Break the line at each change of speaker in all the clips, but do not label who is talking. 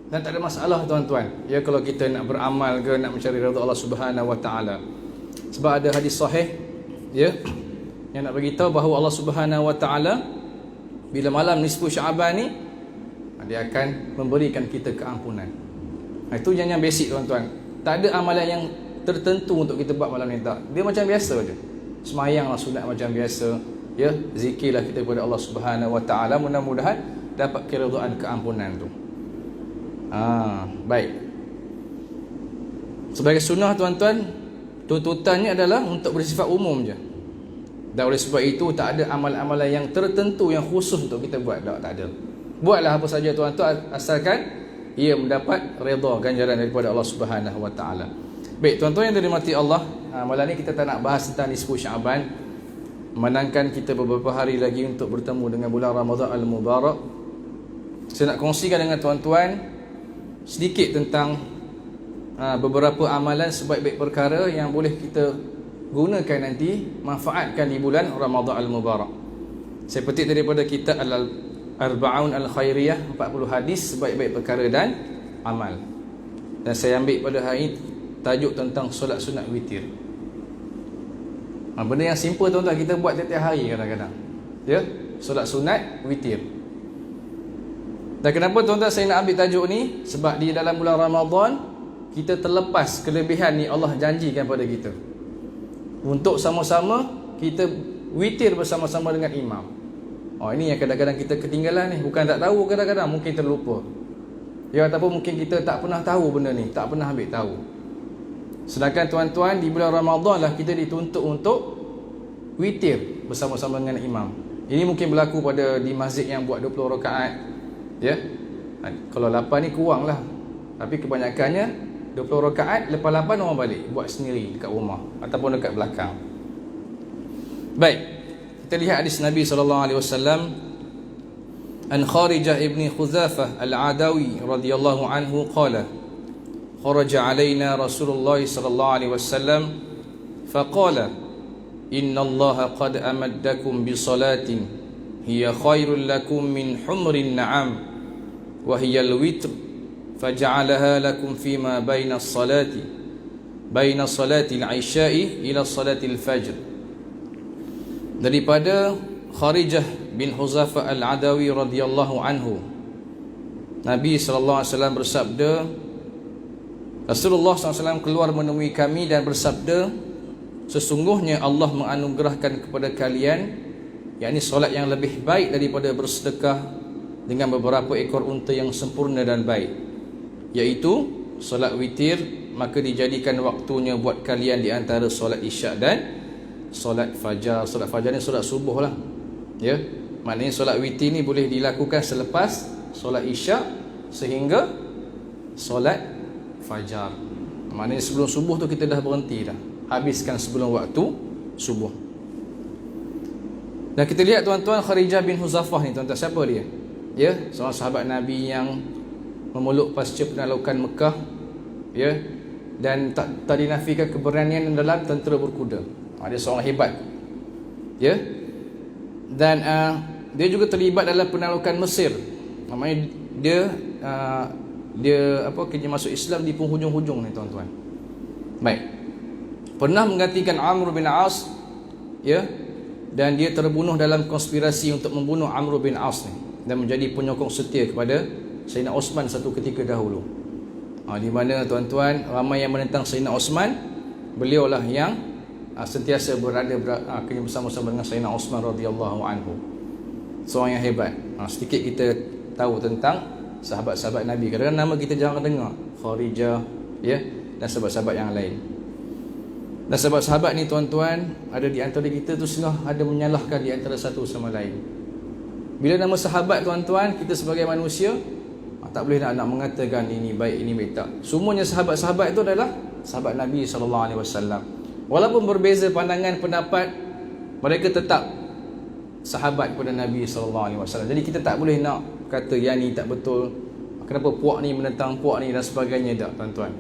Dan tak ada masalah tuan-tuan, ya, kalau kita nak beramal ke, nak mencari redha Allah Subhanahu Wa Taala. Sebab ada hadis sahih, ya, yang nak beritahu bahawa Allah Subhanahu Wa Taala bila malam nisfu Syaban ni, dia akan memberikan kita keampunan. Itu yang basic tuan-tuan. Tak ada amalan yang tertentu untuk kita buat malam ni, tak. Dia macam biasa je. Semayanglah sunat macam biasa, ya, zikirlah kita kepada Allah Subhanahu Wa Taala, mudah-mudahan dapat keridhaan keampunan tu. Baik. Sebagai sunnah tuan-tuan, tuntutannya adalah untuk bersifat umum je. Dan oleh sebab itu tak ada amal-amalan yang tertentu yang khusus untuk kita buat, tak ada. Buatlah apa saja tuan-tuan, asalkan ia mendapat redha, ganjaran daripada Allah Subhanahu Wa Taala. Baik tuan-tuan yang dirahmati Allah, malam ni kita tak nak bahas tentang nisfu Syaban, menandakan kita beberapa hari lagi untuk bertemu dengan bulan Ramadan Al-Mubarak. Saya nak kongsikan dengan tuan-tuan sedikit tentang beberapa amalan sebaik-baik perkara yang boleh kita gunakan nanti, manfaatkan di bulan Ramadan Al-Mubarak. Saya petik daripada kitab Al-Arba'un Al-Khairiyah, 40 hadis sebaik-baik perkara dan amal. Dan saya ambil pada hari ini tajuk tentang solat sunat witir. Benda yang simple tuan-tuan, kita buat tiap-tiap hari kadang-kadang, ya, solat sunat witir. Dan kenapa tuan-tuan saya nak ambil tajuk ni? Sebab di dalam bulan Ramadan kita terlepas kelebihan ni Allah janjikan pada kita, untuk sama-sama kita witir bersama-sama dengan imam. Ini yang kadang-kadang kita ketinggalan ni. Bukan tak tahu, kadang-kadang mungkin terlupa, ya, ataupun mungkin kita tak pernah tahu benda ni, tak pernah ambil tahu. Sedangkan tuan-tuan, di bulan Ramadan lah kita dituntut untuk witir bersama-sama dengan imam. Ini mungkin berlaku pada di masjid yang buat 20 rakaat, ya. Kalau 8 ni kurang lah, tapi kebanyakannya 20 rakaat, lepas 8 orang balik buat sendiri dekat rumah ataupun dekat belakang. Baik, kita lihat hadis Nabi SAW. An Kharijah ibn Khuzafah Al-Adawi radhiyallahu anhu qala kharaja alaina Rasulullah sallallahu alaihi wasallam faqala inna Allah qad amaddakum bi salatin hiya khairul lakum min humrin na'am wa hiya al-witr faj'alaha lakum fima baina as-salati al-'isha'i ila salati al-fajr. Daripada Kharijah bin Huzafah Al-Adawi radhiyallahu anhu, Nabi sallallahu alaihi wasallam bersabda, Rasulullah SAW keluar menemui kami dan bersabda, sesungguhnya Allah menganugerahkan kepada kalian, yakni solat yang lebih baik daripada bersedekah dengan beberapa ekor unta yang sempurna dan baik, iaitu solat witir. Maka dijadikan waktunya buat kalian di antara solat isyak dan solat fajar. Solat fajar ni solat subuh lah, ya. Maknanya solat witir ni boleh dilakukan selepas solat isyak sehingga solat fajar. Maknanya sebelum subuh tu kita dah berhenti dah, habiskan sebelum waktu subuh. Dan kita lihat tuan-tuan, Kharijah bin Huzafah ni tuan-tuan, siapa dia? Ya, seorang sahabat Nabi yang memeluk pasca penaklukan Mekah, ya, dan tak dinafikan keberanian dalam tentera berkuda. Dia seorang hebat, ya. Dan dia juga terlibat dalam penaklukan Mesir. Namanya dia kerja masuk Islam di penghujung-hujung ni tuan-tuan. Baik. Pernah menggantikan Amr bin As, ya, dan dia terbunuh dalam konspirasi untuk membunuh Amr bin As ni dan menjadi penyokong setia kepada Sayyidina Osman satu ketika dahulu. Di mana tuan-tuan, ramai yang menentang Sayyidina Osman, beliaulah yang sentiasa berada bersama-sama dengan Sayyidina Osman radhiyallahu anhu. Seorang yang hebat. Sedikit kita tahu tentang sahabat-sahabat Nabi. Kadang-kadang nama kita jarang dengar, Kharijah, ya, dan sahabat-sahabat yang lain. Dan sahabat-sahabat ni tuan-tuan, ada di antara kita tu setengah ada menyalahkan di antara satu sama lain. Bila nama sahabat tuan-tuan, kita sebagai manusia tak boleh nak mengatakan ini baik, ini baik, tak. Semuanya sahabat-sahabat itu adalah sahabat Nabi SAW. Walaupun berbeza pandangan, pendapat, mereka tetap sahabat kepada Nabi SAW. Jadi kita tak boleh nak kata yang ni tak betul, kenapa puak ni menentang puak ni dan sebagainya, tak tuan-tuan.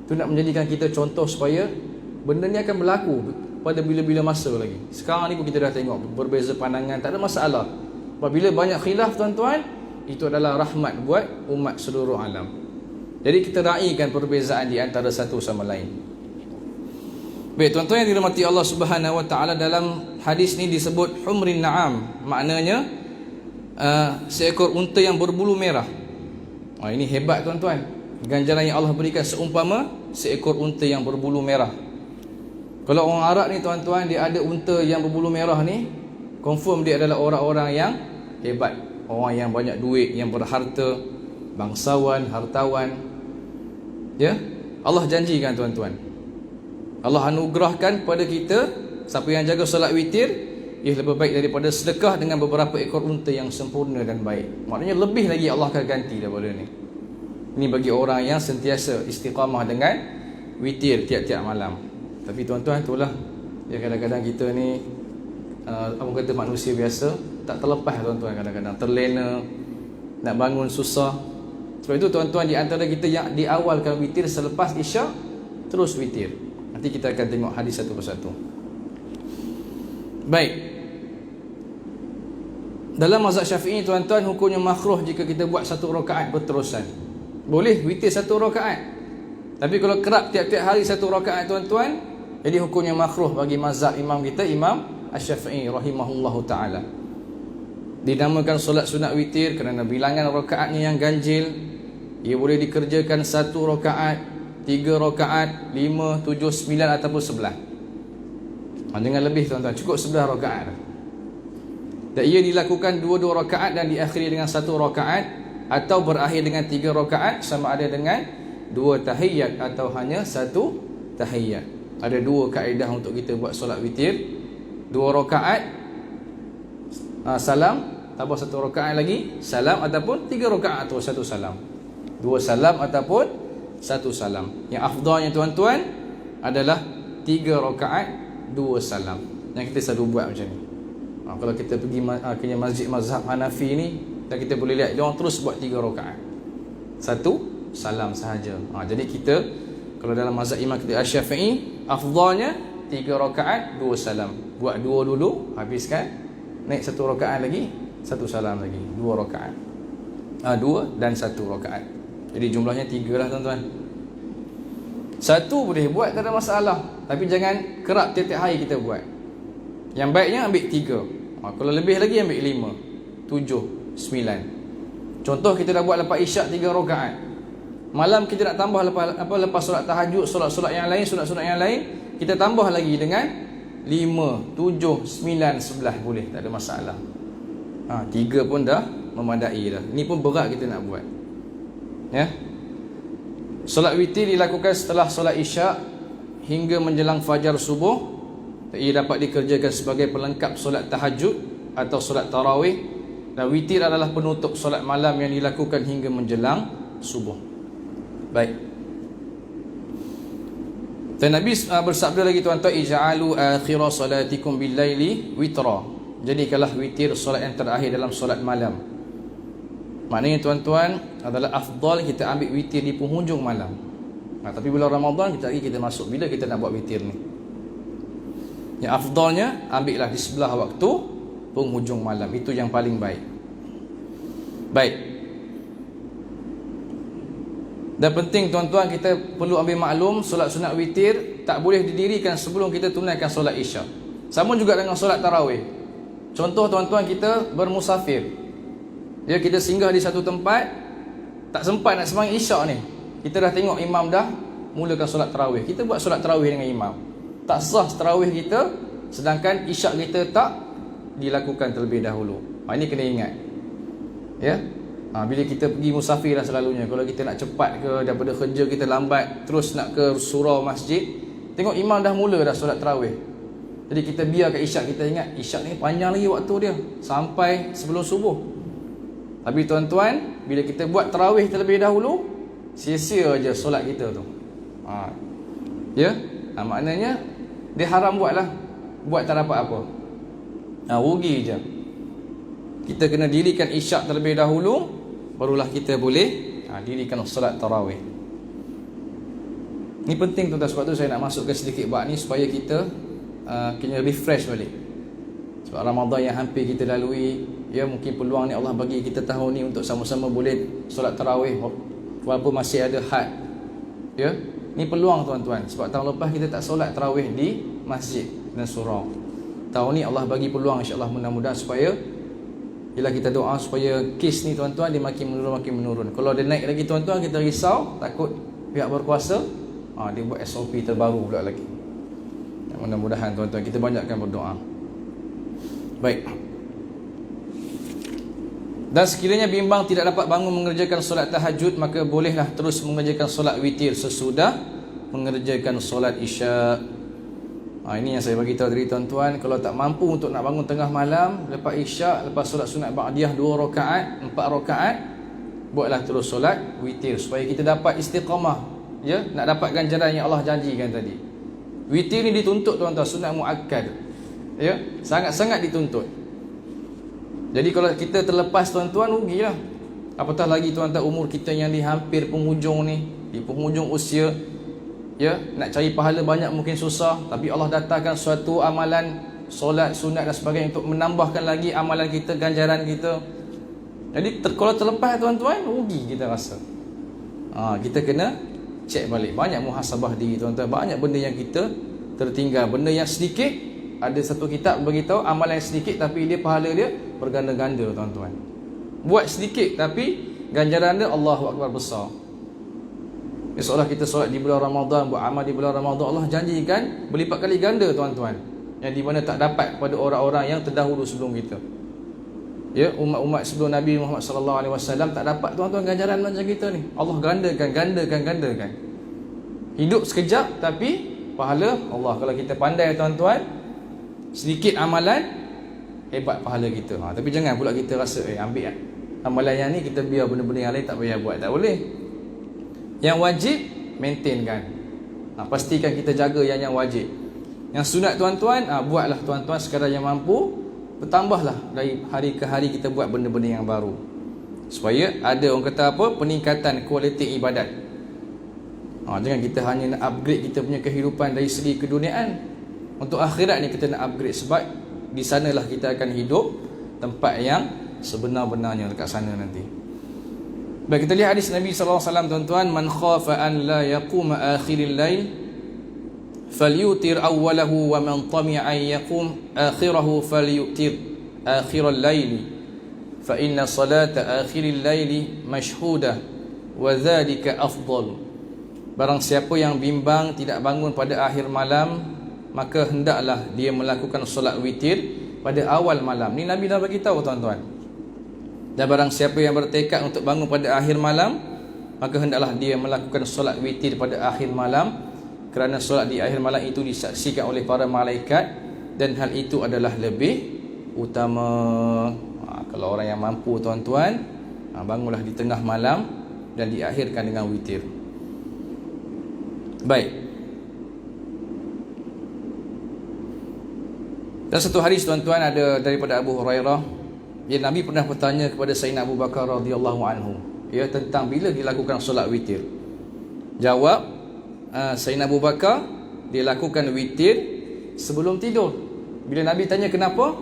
Itu nak menjadikan kita contoh supaya benda ni akan berlaku pada bila-bila masa lagi. Sekarang ni pun kita dah tengok berbeza pandangan, tak ada masalah. Apabila banyak khilaf tuan-tuan, itu adalah rahmat buat umat seluruh alam. Jadi kita raikan perbezaan di antara satu sama lain. Baik, tuan-tuan yang dirahmati Allah Subhanahu wa taala, dalam hadis ni disebut humrin na'am, maknanya seekor unta yang berbulu merah. Ini hebat tuan-tuan. Ganjaran yang Allah berikan seumpama seekor unta yang berbulu merah. Kalau orang Arab ni tuan-tuan, dia ada unta yang berbulu merah ni, confirm dia adalah orang-orang yang hebat, orang yang banyak duit, yang berharta, bangsawan, hartawan. Ya, Allah janjikan tuan-tuan, Allah anugerahkan pada kita, siapa yang jaga solat witir, ia lebih baik daripada sedekah dengan beberapa ekor unta yang sempurna dan baik. Maknanya lebih lagi Allah akan ganti daripada ni. Ini bagi orang yang sentiasa istiqamah dengan witir tiap-tiap malam. Tapi tuan-tuan, itulah ya, kadang-kadang kita ni apa kata, manusia biasa, tak terlepas tuan-tuan, kadang-kadang terlena, nak bangun susah. Sebab itu tuan-tuan, di antara kita yang diawalkan witir selepas isyak, terus witir. Nanti kita akan tengok hadis satu persatu. Baik, dalam mazhab Syafi'i tuan-tuan, hukumnya makruh jika kita buat satu rakaat berterusan. Boleh witir satu rakaat, tapi kalau kerap tiap-tiap hari satu rakaat tuan-tuan, jadi hukumnya makruh bagi mazhab imam kita, Imam Asy-Syafi'i rahimahullahu ta'ala. Dinamakan solat sunat witir kerana bilangan rakaatnya yang ganjil. Ia boleh dikerjakan satu rakaat, 3 rakaat, 5, 7, 9 ataupun 11. Jangan lebih tuan-tuan, cukup 11 rakaat. Dan ia dilakukan 2 rakaat dan diakhiri dengan 1 rakaat, atau berakhir dengan 3 rakaat, sama ada dengan 2 tahiyat atau hanya 1 tahiyat. Ada 2 kaedah untuk kita buat solat witir. 2 rakaat salam, tambah 1 rakaat lagi salam, ataupun 3 rakaat atau 1 salam. 2 salam ataupun 1 salam. Yang afdalnya tuan-tuan adalah 3 rakaat 2 salam. Yang kita selalu buat macam ni. Kalau kita pergi ke masjid mazhab Hanafi ni, dan kita boleh lihat dia orang terus buat 3 rakaat, 1 salam sahaja. Jadi kita, kalau dalam mazhab imam kita Asy-Syafi'i, afdalnya 3 rakaat 2 salam. Buat 2 dulu, habiskan, naik 1 rakaat lagi, 1 salam lagi, 2 rakaat. 2 dan 1 rakaat. Jadi jumlahnya 3 lah tuan-tuan. 1 boleh buat, tak ada masalah, tapi jangan kerap tiap-tiap hari kita buat. Yang baiknya ambil 3. Kalau lebih lagi ambil 5, 7, 9. Contoh, kita dah buat lepas isyak 3 rakaat. Malam kita nak tambah lepas solat tahajud, solat-solat yang lain, sunat-sunat yang lain, kita tambah lagi dengan 5, 7, 9, 11 boleh, tak ada masalah. 3 pun dah memadai dah. Ini pun berat kita nak buat. Ya. Solat witir dilakukan setelah solat isyak hingga menjelang fajar subuh. Ia dapat dikerjakan sebagai pelengkap solat tahajud atau solat tarawih, dan witir adalah penutup solat malam yang dilakukan hingga menjelang subuh. Baik. Dan Nabi bersabda lagi tuan-tuan, ij'alu akhira salatikum bil-laili witra. Jadikanlah witir solat yang terakhir dalam solat malam. Maknanya tuan-tuan, adalah afdal kita ambil witir di penghujung malam. Tapi bulan Ramadan kita masuk, bila kita nak buat witir ni? Yang afdalnya ambillah di sebelah waktu penghujung malam. Itu yang paling baik. Baik. Dan penting tuan-tuan, kita perlu ambil maklum, solat sunat witir tak boleh didirikan sebelum kita tunaikan solat isyak. Sama juga dengan solat tarawih. Contoh tuan-tuan, kita bermusafir, ya, kita singgah di satu tempat, tak sempat nak sembahyang isyak ni, kita dah tengok imam dah mulakan solat tarawih, kita buat solat tarawih dengan imam. Tak sah tarawih kita, sedangkan isyak kita tak dilakukan terlebih dahulu. Ini kena ingat, ya. Bila kita pergi musafir lah selalunya, kalau kita nak cepat ke daripada kerja, kita lambat terus nak ke surau masjid, tengok imam dah mula dah solat tarawih, jadi kita biarkan isyak. Kita ingat isyak ni panjang lagi waktu dia, sampai sebelum subuh. Tapi tuan-tuan, bila kita buat tarawih terlebih dahulu, sia-sia aja solat kita tu. Ya, maknanya dia haram buat lah, buat tak dapat apa, rugi je. Kita kena dirikan isyak terlebih dahulu, barulah kita boleh dirikan solat tarawih. Ini penting tuan-tuan, sebab tu saya nak masukkan sedikit bab ni supaya kita kena refresh balik. Sebab Ramadan yang hampir kita lalui, ya, mungkin peluang ni Allah bagi kita tahun ni untuk sama-sama boleh solat tarawih walaupun masih ada had. Ya, ni peluang tuan-tuan. Sebab tahun lepas kita tak solat tarawih di masjid dan surau. Tahun ni Allah bagi peluang, insya-Allah, mudah-mudahan supaya bila kita doa supaya kes ni tuan-tuan dia makin menurun. Kalau dia naik lagi tuan-tuan, kita risau, takut pihak berkuasa dia buat SOP terbaru pula lagi. Mudah-mudahan tuan-tuan kita banyakkan berdoa. Baik. Dan sekiranya bimbang tidak dapat bangun mengerjakan solat tahajud, maka bolehlah terus mengerjakan solat witir sesudah mengerjakan solat isya. Ini yang saya bagi tahu tadi tuan-tuan. Kalau tak mampu untuk nak bangun tengah malam, lepas isya, lepas solat sunat ba'diyah 2 rakaat, 4 rakaat, buatlah terus solat witir supaya kita dapat istiqamah, ya, nak dapat ganjaran yang Allah janjikan tadi. Witir ni dituntut tuan-tuan, sunat muakkad. Ya, sangat-sangat dituntut. Jadi kalau kita terlepas tuan-tuan, rugilah. Apatah lagi tuan-tuan umur kita yang di hampir penghujung ni, di penghujung usia, ya, nak cari pahala banyak mungkin susah, tapi Allah datangkan suatu amalan solat sunat dan sebagainya untuk menambahkan lagi amalan kita, ganjaran kita. Jadi kalau terlepas tuan-tuan, rugi kita rasa. Kita kena cek balik, banyak muhasabah diri tuan-tuan. Banyak benda yang kita tertinggal, benda yang sedikit. Ada satu kitab beritahu amalan yang sedikit tapi dia pahala dia berganda-ganda tuan-tuan. Buat sedikit tapi ganjaran dia Allahu Akbar besar. Seolah kita solat di bulan Ramadan, buat amal di bulan Ramadan, Allah janjikan berlipat kali ganda tuan-tuan, yang di mana tak dapat pada orang-orang yang terdahulu sebelum kita. Ya, umat-umat sebelum Nabi Muhammad sallallahu alaihi wasallam tak dapat tuan-tuan ganjaran macam kita ni. Allah gandakan. Hidup sekejap tapi pahala Allah. Kalau kita pandai tuan-tuan, sedikit amalan, hebat pahala kita. Tapi jangan pula kita rasa ambil amalan yang ni kita biar benda-benda yang lain tak payah buat. Tak boleh. Yang wajib maintainkan. Pastikan kita jaga yang wajib. Yang sunat tuan-tuan, buatlah tuan-tuan sekadar yang mampu. Bertambahlah dari hari ke hari kita buat benda-benda yang baru, supaya ada orang kata apa, peningkatan kualiti ibadat. Jangan kita hanya nak upgrade kita punya kehidupan dari segi keduniaan. Untuk akhirat ni kita nak upgrade, sebab di sanalah kita akan hidup tempat yang sebenar-benarnya, dekat sana nanti. Baik, kita lihat hadis Nabi sallallahu alaihi wasallam tuan-tuan, man khafa an la yaquma akhiril lail falyutir awwalahu wa man tami'a an yaqum akhirahu falyutir akhiral laili fa inna salata akhiril laili mashhudah wa dhalika afdal. Barang siapa yang bimbang tidak bangun pada akhir malam, maka hendaklah dia melakukan solat witir pada awal malam. Ni Nabi dah bagi tahu tuan-tuan. Dan barang siapa yang bertekad untuk bangun pada akhir malam, maka hendaklah dia melakukan solat witir pada akhir malam, kerana solat di akhir malam itu disaksikan oleh para malaikat dan hal itu adalah lebih utama. Kalau orang yang mampu tuan-tuan, bangunlah di tengah malam dan diakhirkan dengan witir. Baik. Dan satu hadis tuan-tuan ada daripada Abu Hurairah, Nabi pernah bertanya kepada Sayyidina Abu Bakar radhiyallahu anhu, tentang bila dilakukan solat witir. Jawab Sayyidina Abu Bakar, dia lakukan witir sebelum tidur. Bila Nabi tanya kenapa,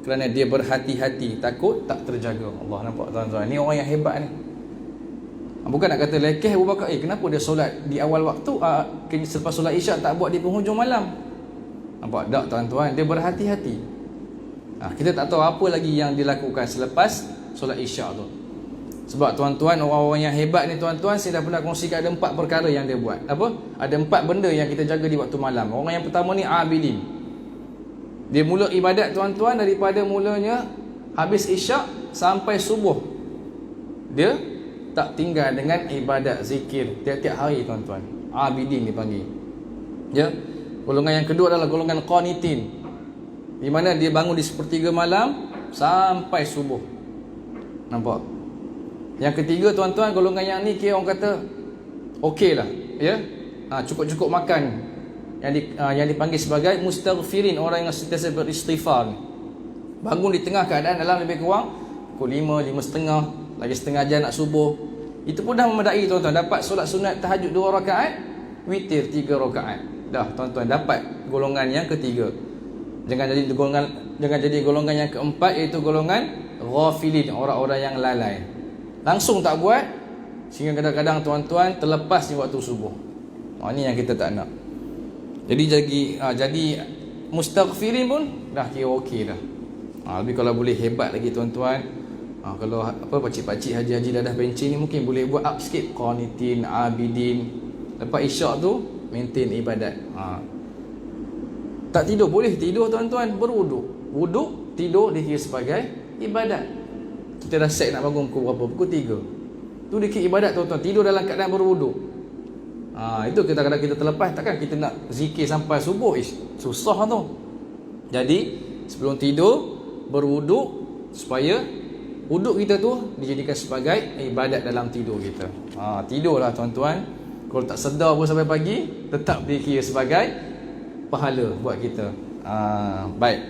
kerana dia berhati-hati, takut tak terjaga. Allah, nampak tuan-tuan, ni orang yang hebat ni. Bukan nak kata lekeh Abu Bakar, kenapa dia solat di awal waktu, selepas solat isyak tak buat di penghujung malam. Nampak tak tuan-tuan, dia berhati-hati. Kita tak tahu apa lagi yang dilakukan selepas solat isyak tu. Sebab tuan-tuan, orang-orang yang hebat ni tuan-tuan, saya dah pernah kongsikan ada 4 perkara yang dia buat. Apa? Ada 4 benda yang kita jaga di waktu malam. Orang yang pertama ni abidin. Dia mula ibadat tuan-tuan daripada mulanya habis isyak sampai subuh. Dia tak tinggal dengan ibadat zikir tiap-tiap hari tuan-tuan. Abidin dipanggil. Ya. Golongan yang kedua adalah golongan qanitin, di mana dia bangun di sepertiga malam sampai subuh. Nampak? Yang ketiga tuan-tuan, golongan yang ni kira orang kata okey lah, ya. Cukup-cukup makan, yang dipanggil sebagai mustaghfirin, orang yang sentiasa beristighfar. Bangun di tengah keadaan dalam lebih kurang pukul 5, 5.30, lagi setengah jam nak subuh. Itu pun dah memadai tuan-tuan. Dapat solat sunat tahajud 2 rakaat, witir 3 rakaat. Dah tuan-tuan dapat golongan yang ketiga. Jangan jadi golongan yang keempat, iaitu golongan ghafilin, orang-orang yang lalai. Langsung tak buat, sehingga kadang-kadang tuan-tuan terlepas di waktu subuh. Ini yang kita tak nak. Jadi mustaghfirin pun dah kira okey dah. Lebih kalau boleh hebat lagi tuan-tuan. Kalau pakcik-pakcik haji-haji dadah pencen ni mungkin boleh buat up sikit, qanitin, abidin. Lepas isyak tu maintain ibadat. Tak tidur boleh tidur tuan-tuan, berwuduk. Wuduk, tidur dikira sebagai ibadat. Kita dah set nak bangun pukul berapa? Pukul 3. Tu dikira ibadat tuan-tuan, tidur dalam keadaan berwuduk. Itu kadang-kadang kita terlepas. Takkan kita nak zikir sampai subuh, susah tu. Jadi sebelum tidur berwuduk, supaya wuduk kita tu dijadikan sebagai ibadat dalam tidur kita. Tidurlah tuan-tuan. Kalau tak sedar pun sampai pagi, tetap dikira sebagai pahala buat kita. Baik.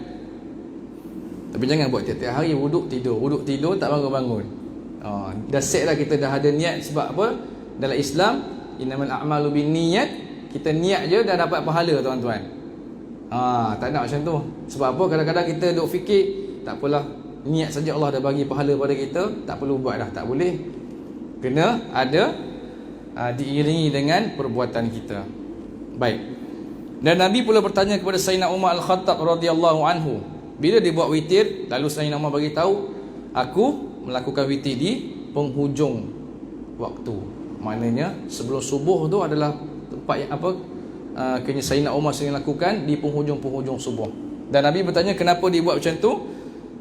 Tapi jangan buat tiap-tiap hari wuduk tidur tak bangun-bangun. Dah set dah, kita dah ada niat. Sebab apa? Dalam Islam, innamal a'malu binniyat. Kita niat je dah dapat pahala tuan-tuan. Tak nak macam tu. Sebab apa? Kadang-kadang kita duk fikir, tak apalah, niat saja Allah dah bagi pahala pada kita, tak perlu buat dah. Tak boleh. Kena ada diiringi dengan perbuatan kita. Baik. Dan Nabi pula bertanya kepada Sayyidina Umar Al-Khattab radhiyallahu anhu, bila dia buat witir, lalu Sayyidina Umar bagi tahu, aku melakukan witir di penghujung waktu. Maknanya sebelum subuh tu adalah tempat yang kena Sayyidina Umar sering lakukan di penghujung-penghujung subuh. Dan Nabi bertanya kenapa dia buat macam tu.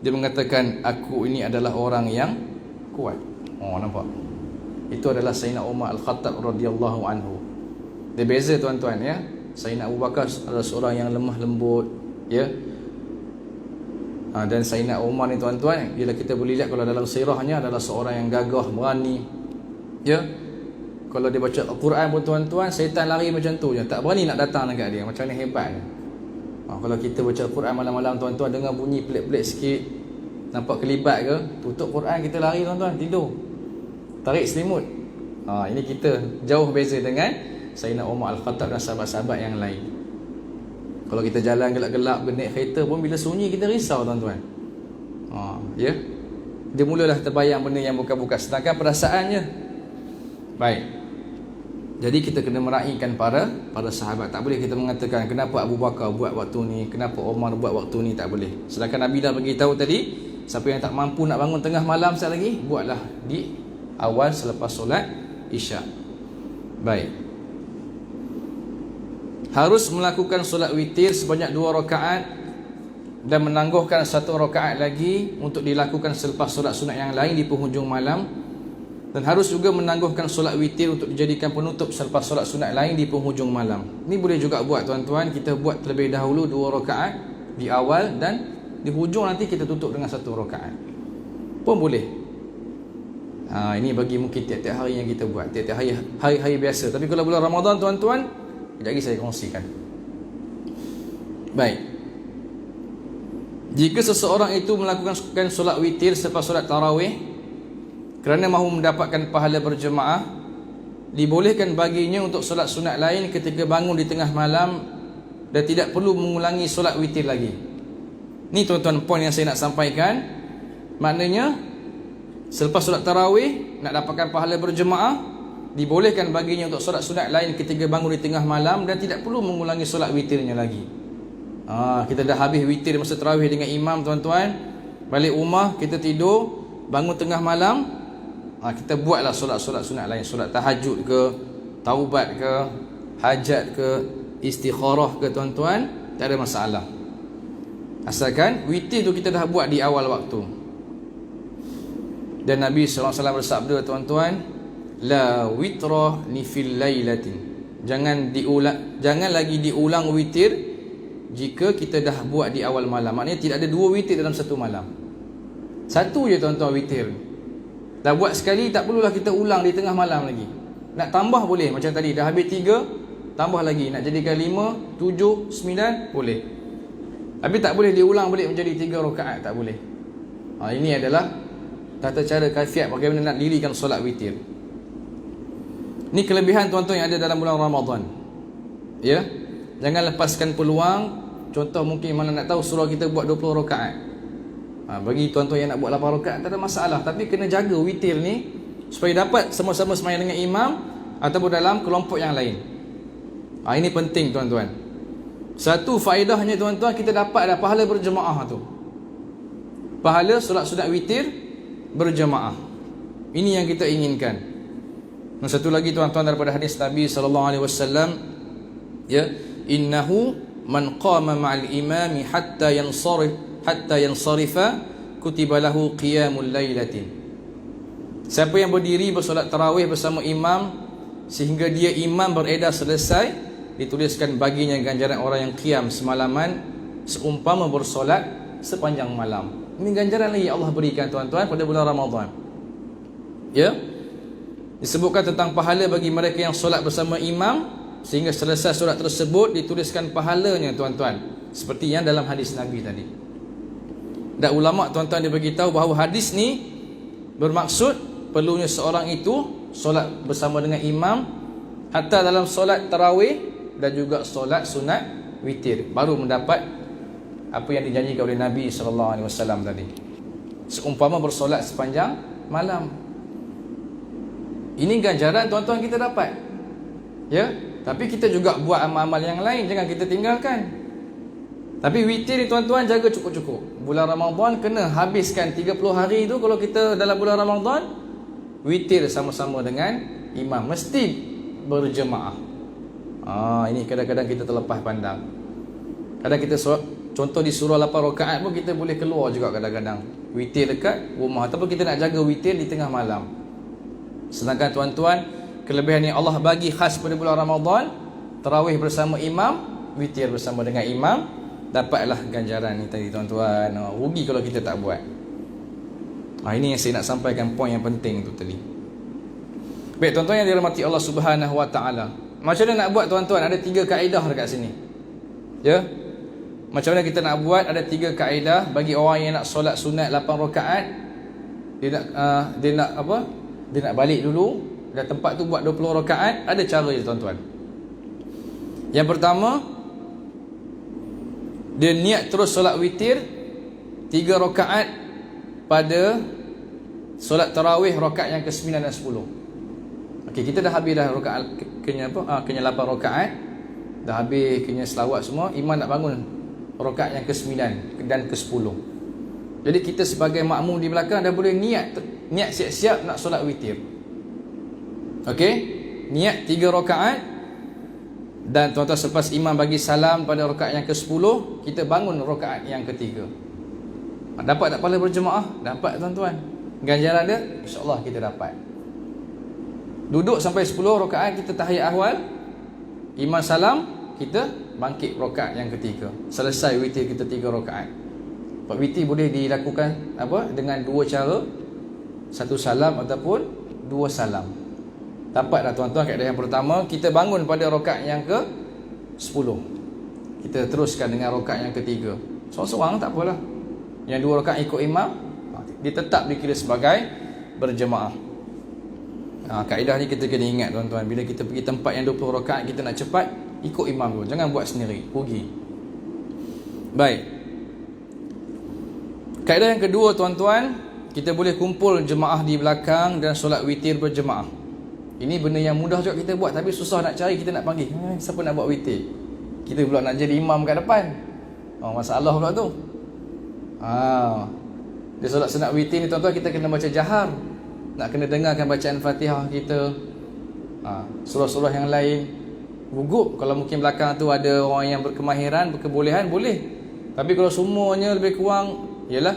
Dia mengatakan, aku ini adalah orang yang kuat. Nampak? Itu adalah Sayyidina Umar Al-Khattab radhiyallahu anhu. Dia beza tuan-tuan ya. Sayyidina Abu Bakar adalah seorang yang lemah lembut, ya. Dan Sayyidina Umar ni tuan-tuan, bila kita boleh lihat kalau dalam sirahnya, adalah seorang yang gagah, berani, ya. Kalau dia baca Al-Quran pun tuan-tuan, syaitan lari macam tu je, tak berani nak datang dekat dia. Macam ni hebat. Kalau kita baca Al-Quran malam-malam tuan-tuan, dengar bunyi pelik-pelik sikit, nampak kelibat ke, tutup Quran, kita lari tuan-tuan, tidur, tarik selimut. Ini kita jauh beza dengan Sayyidina Umar Al-Khattab dan sahabat-sahabat yang lain. Kalau kita jalan gelap-gelap, naik kereta pun, bila sunyi kita risau tuan-tuan. Ya, dia mulalah terbayang benda yang bukan-bukan, sedangkan perasaannya. Baik. Jadi kita kena meraihkan para sahabat. Tak boleh kita mengatakan kenapa Abu Bakar buat waktu ni, kenapa Umar buat waktu ni, tak boleh. Sedangkan Nabi dah beritahu tadi, siapa yang tak mampu nak bangun tengah malam sekali lagi, buatlah di awal selepas solat Isyak. Baik. Harus melakukan solat witir sebanyak 2 rakaat dan menangguhkan 1 rakaat lagi untuk dilakukan selepas solat sunat yang lain di penghujung malam. Dan harus juga menangguhkan solat witir untuk dijadikan penutup selepas solat sunat lain di penghujung malam. Ini boleh juga buat tuan-tuan. Kita buat terlebih dahulu 2 rakaat di awal, dan di hujung nanti kita tutup dengan 1 rakaat pun boleh. Ini bagi mungkin tiap-tiap hari yang kita buat, tiap-tiap hari-hari biasa. Tapi kalau bulan Ramadan tuan-tuan, sekejap lagi saya kongsikan. Baik. Jika seseorang itu melakukan solat witir selepas solat tarawih kerana mahu mendapatkan pahala berjemaah, dibolehkan baginya untuk solat sunat lain ketika bangun di tengah malam dan tidak perlu mengulangi solat witir lagi. Ni tuan-tuan poin yang saya nak sampaikan. Maknanya selepas solat tarawih nak dapatkan pahala berjemaah, dibolehkan baginya untuk solat sunat lain ketika bangun di tengah malam dan tidak perlu mengulangi solat witirnya lagi. Kita dah habis witir masa tarawih dengan imam tuan-tuan, balik rumah kita tidur, bangun tengah malam, kita buatlah solat-solat sunat lain, solat tahajud ke, taubat ke, hajat ke, istikharah ke tuan-tuan, tak ada masalah. Asalkan witir tu kita dah buat di awal waktu. Dan Nabi SAW bersabda tuan-tuan, la witra ni fil lailatin. Jangan lagi diulang witir jika kita dah buat di awal malam. Maknanya tidak ada 2 witir dalam satu malam. Satu je tuan-tuan witir. Dah buat sekali, tak perlulah kita ulang di tengah malam lagi. Nak tambah boleh, macam tadi dah habis 3, tambah lagi, nak jadikan 5, 7, 9 boleh. Tapi tak boleh diulang balik menjadi 3 rakaat, tak boleh. Ini adalah tata cara kaifiat bagaimana nak dirikan solat witir. Ni kelebihan tuan-tuan yang ada dalam bulan Ramadan. Ya. Jangan lepaskan peluang. Contoh mungkin mana nak tahu surah kita buat 20 rakaat. Bagi tuan-tuan yang nak buat 8 rakaat tak ada masalah, tapi kena jaga witir ni supaya dapat sama-sama semayang dengan imam ataupun dalam kelompok yang lain. Ini penting tuan-tuan. Satu faedahnya tuan-tuan, kita dapat ada pahala berjemaah tu. Pahala solat sunat witir berjemaah. Ini yang kita inginkan. Dan satu lagi tuan-tuan, daripada hadis Nabi sallallahu alaihi wasallam, ya, innahu man qama ma'al imami hatta yansarifa kutiba lahu qiyamul lailatin. Siapa yang berdiri bersolat tarawih bersama imam sehingga dia imam beredar selesai, dituliskan baginya ganjaran orang yang qiyam semalaman seumpama bersolat sepanjang malam. Ini ganjaran lagi Allah berikan tuan-tuan pada bulan Ramadan. Ya, disebutkan tentang pahala bagi mereka yang solat bersama imam sehingga selesai solat tersebut, dituliskan pahalanya tuan-tuan, seperti yang dalam hadis Nabi tadi. Dan ulama tuan-tuan dia beritahu bahawa hadis ni bermaksud perlunya seorang itu solat bersama dengan imam hatta dalam solat tarawih dan juga solat sunat witir, baru mendapat apa yang dijanjikan oleh Nabi sallallahu alaihi wasallam tadi, seumpama bersolat sepanjang malam. Ini ganjaran tuan-tuan kita dapat. Ya, tapi kita juga buat amal-amal yang lain, jangan kita tinggalkan. Tapi witir ni tuan-tuan jaga cukup-cukup. Bulan Ramadan kena habiskan 30 hari tu. Kalau kita dalam bulan Ramadan, witir sama-sama dengan imam, mesti berjemaah. Ini kadang-kadang kita terlepas pandang. Kadang kita contoh di surah 8 rakaat pun kita boleh keluar juga kadang-kadang. Witir dekat rumah, ataupun kita nak jaga witir di tengah malam. Sedangkan tuan-tuan, kelebihan yang Allah bagi khas pada bulan Ramadan, tarawih bersama imam, witir bersama dengan imam, dapatlah ganjaran ni tadi tuan-tuan. Rugi kalau kita tak buat. Ini yang saya nak sampaikan, poin yang penting tu tadi. Baik tuan-tuan yang dirahmati Allah Subhanahu Wa Taala, macam mana nak buat tuan-tuan? Ada 3 kaedah dekat sini. Ya, macam mana kita nak buat? Ada 3 kaedah bagi orang yang nak solat sunat 8 rakaat. Dia nak balik dulu dan tempat tu buat 20 rakaat. Ada cara je tuan-tuan. Yang pertama, dia niat terus solat witir 3 rakaat pada solat tarawih rakaat yang ke-9 dan 10. Okey, kita dah habis dah rakaat kena 8 rakaat. Dah habis kena selawat semua, imam nak bangun rakaat yang ke-9 dan ke-10. Jadi kita sebagai makmum di belakang dah boleh niat siap-siap nak solat witir. Okey, niat 3 rakaat. Dan tuan-tuan, selepas imam bagi salam pada rakaat yang ke-10, kita bangun rakaat yang ke-3. Dapat tak pahala berjemaah? Dapat tuan-tuan. Ganjaran dia insya-Allah kita dapat. Duduk sampai 10 rakaat, kita tahiyat awal, imam salam, kita bangkit rakaat yang ke-3. Selesai witir kita 3 rakaat. Witir boleh dilakukan dengan 2 cara. 1 salam ataupun 2 salam. Dapat dah tuan-tuan kaedah yang pertama. Kita bangun pada rakaat yang ke-10, kita teruskan dengan rakaat yang ke-3. Seorang-seorang tak apalah. Yang 2 rakaat ikut imam, dia tetap dikira sebagai berjemaah. Kaedah ni kita kena ingat tuan-tuan. Bila kita pergi tempat yang 20 rakaat, kita nak cepat, ikut imam dulu, jangan buat sendiri, rugi. Baik, kaedah yang kedua tuan-tuan, kita boleh kumpul jemaah di belakang dan solat witir berjemaah. Ini benda yang mudah juga kita buat, tapi susah nak cari. Kita nak panggil, siapa nak buat witir? Kita pula nak jadi imam kat depan. Masalah pula tu. Dia solat sunat witir ni tuan-tuan, kita kena baca jahar. Nak kena dengarkan bacaan Fatihah kita, surah-surah yang lain. Gugup kalau mungkin belakang tu ada orang yang berkemahiran, berkebolehan, boleh. Tapi kalau semuanya lebih kurang, yalah,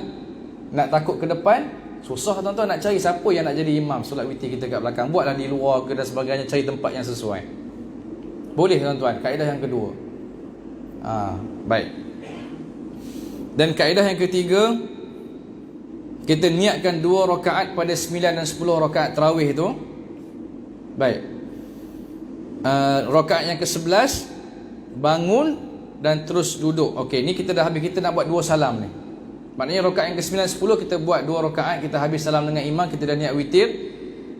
nak takut ke depan, susah tuan-tuan nak cari siapa yang nak jadi imam solat witir kita kat belakang. Buatlah di luar ke dan sebagainya, cari tempat yang sesuai. Boleh tuan-tuan, kaedah yang kedua. Baik. Dan kaedah yang ketiga, kita niatkan 2 rakaat pada 9 dan 10 rakaat tarawih itu. Baik. Rakaat yang ke-11 bangun dan terus duduk. Okey, ni kita dah habis, kita nak buat 2 salam ni. Maknanya rakaat yang ke-9 dan 10 kita buat 2 rakaat, kita habis salam dengan imam, kita dah niat witir.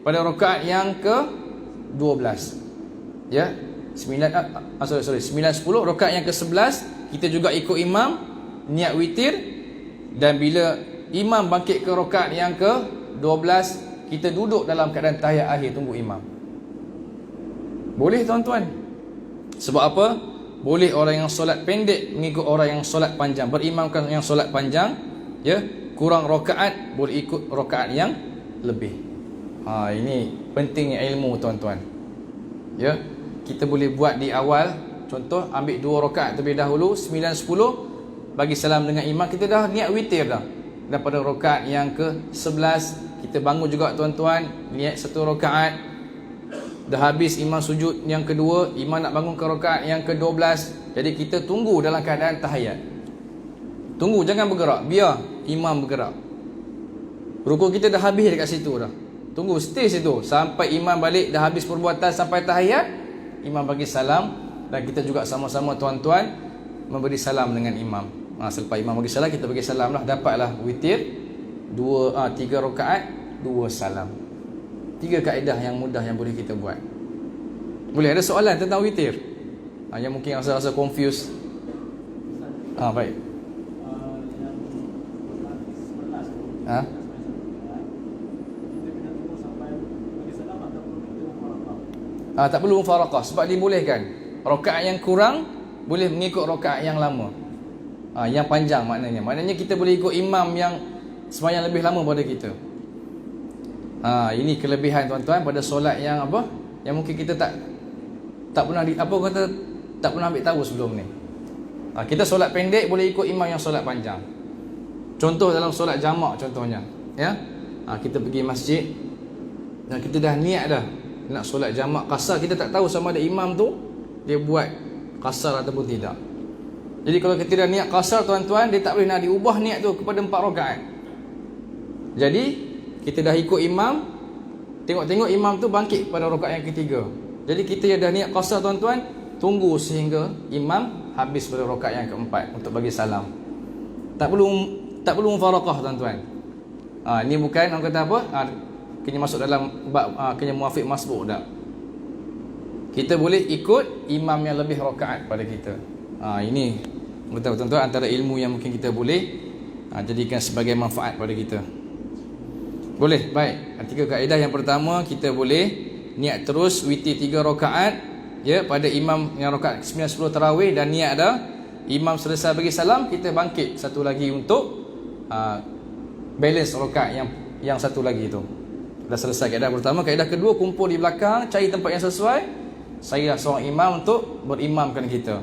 Pada rakaat yang ke-12, ya, 9 10 rakaat yang ke-11 kita juga ikut imam, niat witir. Dan bila imam bangkit ke rakaat yang ke-12, kita duduk dalam keadaan tahiyat akhir tunggu imam. Boleh tuan-tuan. Sebab apa? Boleh orang yang solat pendek mengikut orang yang solat panjang, berimamkan yang solat panjang, ya, kurang rakaat boleh ikut rakaat yang lebih. Ini pentingnya ilmu tuan-tuan. Ya, kita boleh buat di awal. Contoh, ambil 2 rakaat terlebih dahulu, 9, 10, bagi salam dengan imam, kita dah niat witir dah. Daripada rakaat yang ke-11, kita bangun juga tuan-tuan, niat 1 rakaat. Dah habis imam sujud yang kedua, imam nak bangun ke rakaat yang ke-12. Jadi kita tunggu dalam keadaan tahiyat. Tunggu, jangan bergerak, biar imam bergerak. Rukuk kita dah habis dekat situ dah. Tunggu, stay situ sampai imam balik, dah habis perbuatan sampai tahiyat, imam bagi salam. Dan kita juga sama-sama tuan-tuan memberi salam dengan imam. Selepas imam bagi salam, kita bagi salam lah. Dapatlah witir 3 rakaat 2 salam. 3 kaedah yang mudah yang boleh kita buat. Boleh ada soalan tentang witir? Yang mungkin rasa-rasa confused. Baik. Tak perlu mufaraqah sebab dibolehkan. Rakaat yang kurang boleh mengikut rakaat yang lama. Yang panjang maknanya. Maknanya kita boleh ikut imam yang sembahyang lebih lama pada kita. Ini kelebihan tuan-tuan pada solat yang apa? Yang mungkin kita tak pernah tak pernah ambil tahu sebelum ni. Kita solat pendek boleh ikut imam yang solat panjang. Contoh dalam solat jamak contohnya, ya. Kita pergi masjid dan kita dah niat dah nak solat jamak qasar, kita tak tahu sama ada imam tu dia buat qasar ataupun tidak. Jadi kalau kita dah niat qasar tuan-tuan, dia tak boleh nak diubah niat tu kepada 4 rakaat. Jadi kita dah ikut imam, tengok-tengok imam tu bangkit pada rakaat yang ketiga. Jadi kita dah niat qasar tuan-tuan, tunggu sehingga imam habis pada rakaat yang keempat untuk bagi salam. Tak perlu mufaraqah tuan-tuan. Ini bukan orang kata apa? Kena masuk dalam bab kena muafiq masbuk dak. Kita boleh ikut imam yang lebih rakaat pada kita. Ini betul tuan-tuan antara ilmu yang mungkin kita boleh jadikan sebagai manfaat pada kita. Boleh, baik. 3 kaedah. Yang pertama, kita boleh niat terus witir 3 rakaat, ya, pada imam yang rakaat 9, 10 tarawih, dan niat dah imam selesai bagi salam, kita bangkit satu lagi untuk balance rakaat yang satu lagi tu. Dah selesai kaedah pertama. Kaedah kedua, kumpul di belakang, cari tempat yang sesuai. Saya seorang imam untuk berimamkan kita.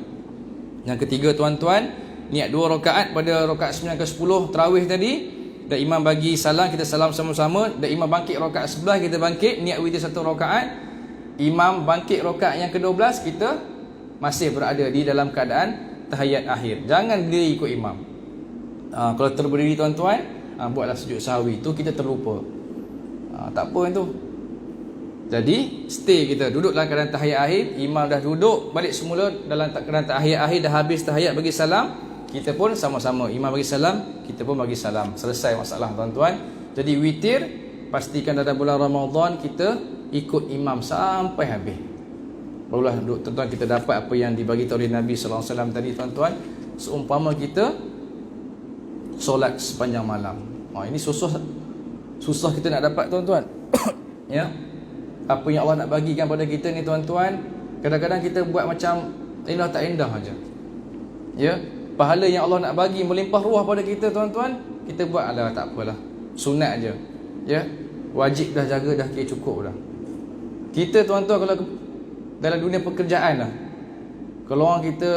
Yang ketiga tuan-tuan, niat 2 rakaat pada rakaat 9 ke 10 tarawih tadi, dan imam bagi salam, kita salam sama-sama, dan imam bangkit rakaat 11, kita bangkit niat witir 1 rakaat. Imam bangkit rakaat yang ke-12, kita masih berada di dalam keadaan tahiyat akhir. Jangan berdiri ikut imam. Kalau terberdiri tuan-tuan, buatlah sujud sahwi, tu kita terlupa. Tak apa itu. Jadi stay, kita duduk dalam keadaan tahiyat akhir. Imam dah duduk balik semula dalam keadaan tahiyat akhir, dah habis tahiyat bagi salam, kita pun sama-sama, imam bagi salam, kita pun bagi salam. Selesai masalah tuan-tuan. Jadi witir, pastikan dalam bulan Ramadan kita ikut imam sampai habis. Barulah tuan-tuan kita dapat apa yang dibagi tahu oleh Nabi sallallahu alaihi wasallam tadi tuan-tuan. Seumpama kita solat sepanjang malam. Ini susah kita nak dapat tuan-tuan. Ya. Apa yang Allah nak bagikan pada kita ni tuan-tuan, kadang-kadang kita buat macam indah tak indah aja. Ya, pahala yang Allah nak bagi melimpah ruah pada kita tuan-tuan, kita buat tak apalah. Sunat aja. Ya. Wajib dah jaga dah kira cukup dah. Kita tuan-tuan kalau dalam dunia pekerjaan lah, kalau orang kita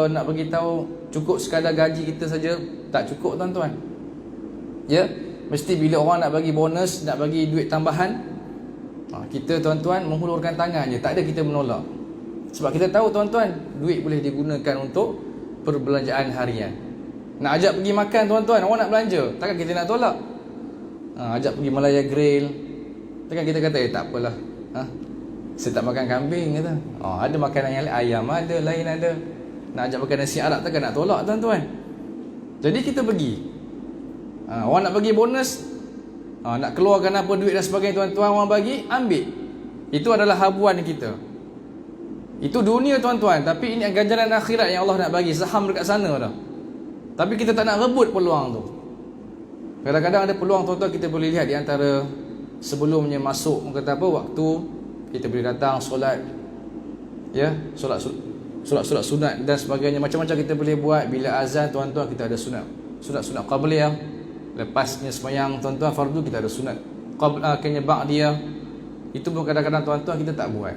nak bagi tahu cukup sekadar gaji kita saja tak cukup tuan-tuan. Ya, mesti bila orang nak bagi bonus, nak bagi duit tambahan, kita tuan-tuan menghulurkan tangan je, tak ada kita menolak. Sebab kita tahu tuan-tuan, duit boleh digunakan untuk perbelanjaan harian. Nak ajak pergi makan tuan-tuan, orang nak belanja, takkan kita nak tolak? Ajak pergi Malaya Grill, takkan kita kata tak apalah, saya tak makan kambing kata. Ada makanan yang lain, ayam ada, lain ada. Nak ajak makan nasi Arab, takkan nak tolak tuan-tuan? Jadi kita pergi. Orang nak bagi bonus, nak keluarkan apa duit dan sebagainya tuan-tuan, orang bagi, ambil. Itu adalah habuan kita. Itu dunia tuan-tuan, tapi ini ganjaran akhirat yang Allah nak bagi, saham dekat sana dah. Tapi kita tak nak rebut peluang tu. Kadang-kadang ada peluang tuan-tuan, kita boleh lihat di antara sebelumnya masuk kata apa waktu, kita boleh datang solat, ya, solat sunat dan sebagainya, macam-macam kita boleh buat. Bila azan tuan-tuan kita ada sunat qabliyah, lepasnya sembahyang tuan-tuan fardu kita ada sunat kena ba'diyah. Itu pun kadang-kadang tuan-tuan kita tak buat,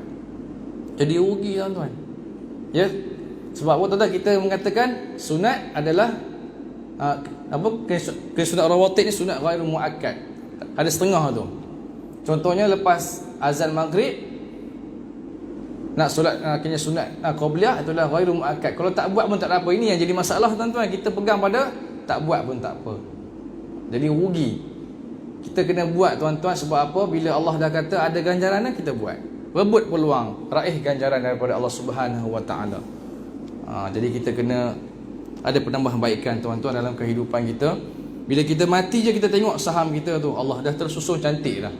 jadi rugi tuan-tuan, ya. Sebab apa tuan-tuan, kita mengatakan sunat adalah sunat rawatib ni sunat ghairu muakkad, ada setengah tu. Contohnya lepas azan maghrib nak solat kena sunat qabliyah, itulah ghairu muakkad. Kalau tak buat pun tak apa. Ini yang jadi masalah tuan-tuan, kita pegang pada tak buat pun tak apa, jadi rugi. Kita kena buat tuan-tuan, sebab apa? Bila Allah dah kata ada ganjaran, kita buat. Rebut peluang, raih ganjaran daripada Allah Subhanahu Wa Taala. Jadi kita kena ada penambahbaikan tuan-tuan dalam kehidupan kita. Bila kita mati je kita tengok saham kita tu, Allah dah tersusun cantik dah.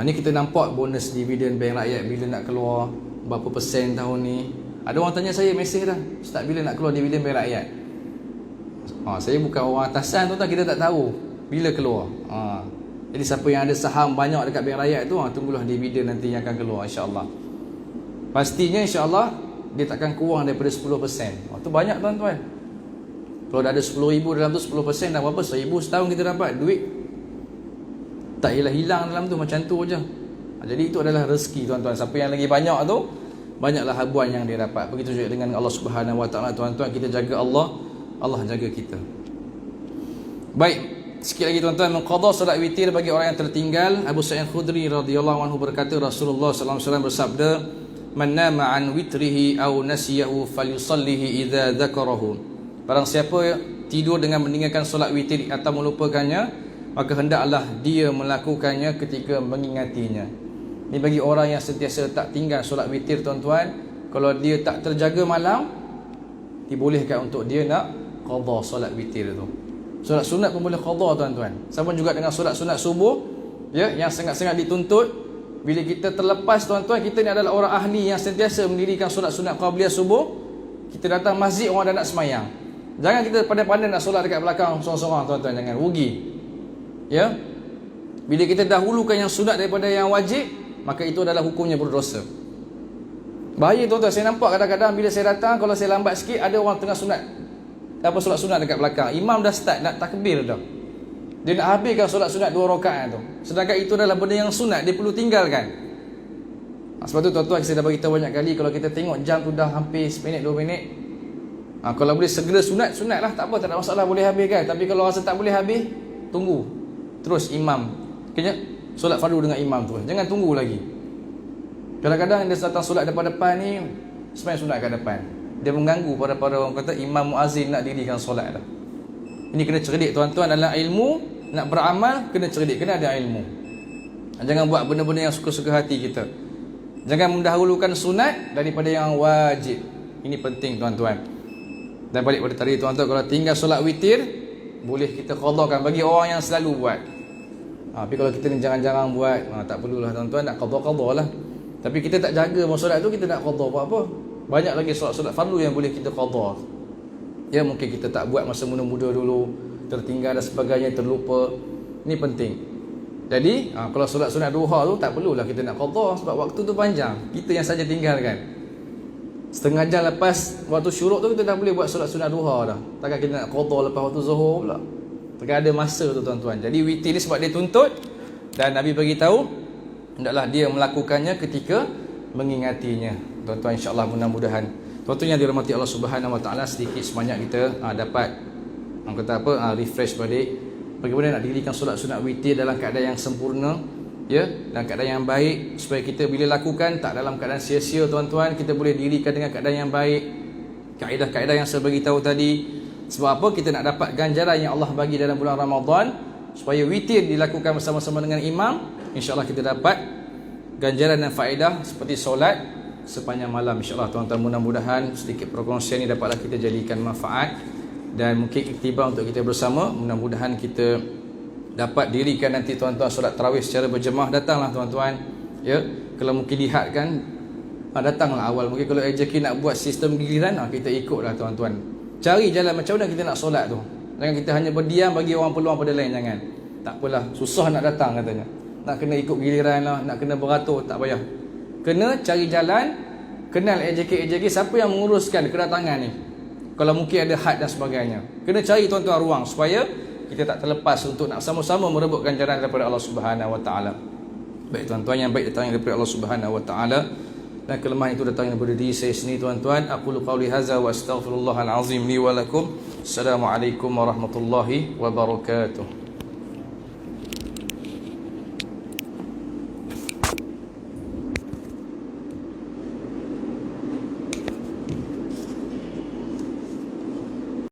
Ni kita nampak bonus dividen bank rakyat bila nak keluar, berapa persen tahun ni. Ada orang tanya saya, mesej dah, Ustaz bila nak keluar dividen bank rakyat? Saya bukan orang atasan tuan-tuan, kita tak tahu bila keluar. Jadi siapa yang ada saham banyak dekat bank rakyat tu, tunggulah dividen nanti yang akan keluar, insya-Allah. Pastinya insya-Allah dia takkan kurang daripada 10%. Tu banyak tuan-tuan. Kalau dah ada 10,000 dalam tu, 10% dah berapa? 1,000 setahun kita dapat duit. Tak hilang dalam tu, macam tu je. Jadi itu adalah rezeki tuan-tuan. Siapa yang lagi banyak tu, banyaklah habuan yang dia dapat. Begitu juga dengan Allah Subhanahu Wa Taala tuan-tuan. Kita jaga Allah, Allah jaga kita. Baik, sikit lagi tuan-tuan, mengqadha solat witir bagi orang yang tertinggal. Abu Sa'id Khudri radhiyallahu anhu berkata, Rasulullah sallallahu alaihi wasallam bersabda, "Man nama an witrihi aw nasiyahu falyusallihi idza dzakarahu." Barang siapa tidur dengan meninggalkan solat witir atau melupakannya, maka hendaklah dia melakukannya ketika mengingatinya. Ini bagi orang yang sentiasa tak tinggal solat witir tuan-tuan. Kalau dia tak terjaga malam, dibolehkan untuk dia nak qadha solat witir tu. Solat sunat pun boleh qadha tuan-tuan. Sama juga dengan solat sunat subuh, ya, yang sangat-sangat dituntut. Bila kita terlepas tuan-tuan, kita ni adalah orang ahli yang sentiasa mendirikan solat sunat qabliyah subuh. Kita datang masjid, orang dah nak semayang. Jangan kita pandai-pandai nak solat dekat belakang sorang-sorang tuan-tuan, jangan, rugi. Ya. Bila kita dahulukan yang sunat daripada yang wajib, maka itu adalah hukumnya berdosa. Bahaya tuan-tuan, saya nampak kadang-kadang bila saya datang, kalau saya lambat sikit, ada orang tengah sunat solat sunat dekat belakang. Imam dah start nak takbir dah. Dia nak habiskan solat sunat 2 rakaat tu. Sedangkan itu adalah benda yang sunat, dia perlu tinggalkan. Sebab tu tuan-tuan, saya dah beritahu banyak kali, kalau kita tengok jam tu dah hampir 1 minit 2 minit, kalau boleh segera sunat lah, tak apa, tak ada masalah, boleh habiskan. Tapi kalau rasa tak boleh habis, tunggu terus imam kena solat fardu dengan imam tu, jangan tunggu lagi. Kadang-kadang dia datang solat depan-depan ni, semayang sunat kat depan, dia mengganggu para orang kata imam muazzin nak dirikan solat dah. Ini kena cerdik tuan-tuan dalam ilmu. Nak beramal kena cerdik, kena ada ilmu. Jangan buat benda-benda yang suka-suka hati kita. Jangan mendahulukan sunat daripada yang wajib. Ini penting tuan-tuan. Dan balik pada tadi tuan-tuan, kalau tinggal solat witir, boleh kita qadhakan bagi orang yang selalu buat. Tapi kalau kita ni jarang-jarang buat, tak perlulah tuan-tuan, nak qadha lah. Tapi kita tak jaga solat tu, kita nak qadha apa-apa. Banyak lagi solat-solat fardu yang boleh kita qadha. Ya, mungkin kita tak buat masa muda-muda dulu, tertinggal dan sebagainya, terlupa. Ini penting. Jadi kalau solat sunat duha tu, tak perlulah kita nak qadha, sebab waktu tu panjang. Kita yang saja tinggalkan. Setengah jam lepas waktu syuruk tu, kita dah boleh buat solat sunat duha dah. Takkan kita nak qadha lepas waktu zuhur pula. Takkan ada masa tu tuan-tuan. Jadi witir ni sebab dia tuntut, dan Nabi bagi tahu hendaklah dia melakukannya ketika mengingatinya. Tuan-tuan, insya-Allah mudah-mudahan tuan-tuan yang dirahmati Allah Subhanahu Wa Taala, sedikit sebanyak kita dapat refresh balik bagaimana nak dirikan solat sunat witir dalam keadaan yang sempurna, ya, dalam keadaan yang baik, supaya kita bila lakukan tak dalam keadaan sia-sia tuan-tuan. Kita boleh dirikan dengan keadaan yang baik, kaedah-kaedah yang saya bagi tahu tadi. Sebab apa? Kita nak dapat ganjaran yang Allah bagi dalam bulan Ramadan, supaya witir dilakukan bersama-sama dengan imam. InsyaAllah kita dapat ganjaran dan faedah seperti solat sepanjang malam, insyaAllah tuan-tuan. Mudah-mudahan sedikit perkongsian ini dapatlah kita jadikan manfaat dan mungkin iktibar untuk kita bersama. Mudah-mudahan kita dapat dirikan nanti tuan-tuan solat tarawih secara berjemaah. Datanglah tuan-tuan, ya. Kalau mungkin lihat kan, datanglah awal. Mungkin kalau rezeki nak buat sistem giliran, kita ikutlah tuan-tuan. Cari jalan macam mana kita nak solat tu. Jangan kita hanya berdiam bagi orang peluang pada lain, jangan. Tak apalah, susah nak datang katanya. Nak kena ikut giliran lah, nak kena beratur, tak payah. Kena cari jalan, kenal AJK siapa yang menguruskan kedatangan ni. Kalau mungkin ada had dan sebagainya. Kena cari tuan-tuan ruang supaya kita tak terlepas untuk nak sama-sama merebut ganjaran daripada Allah Subhanahu Wa Taala. Baik tuan-tuan, yang baik datangnya daripada Allah Subhanahu Wa Taala dan kelemahan itu datangnya daripada diri saya sendiri tuan-tuan. Aqulu qauli hadza wa astaghfirullahal azim li wa lakum. Assalamualaikum warahmatullahi wabarakatuh.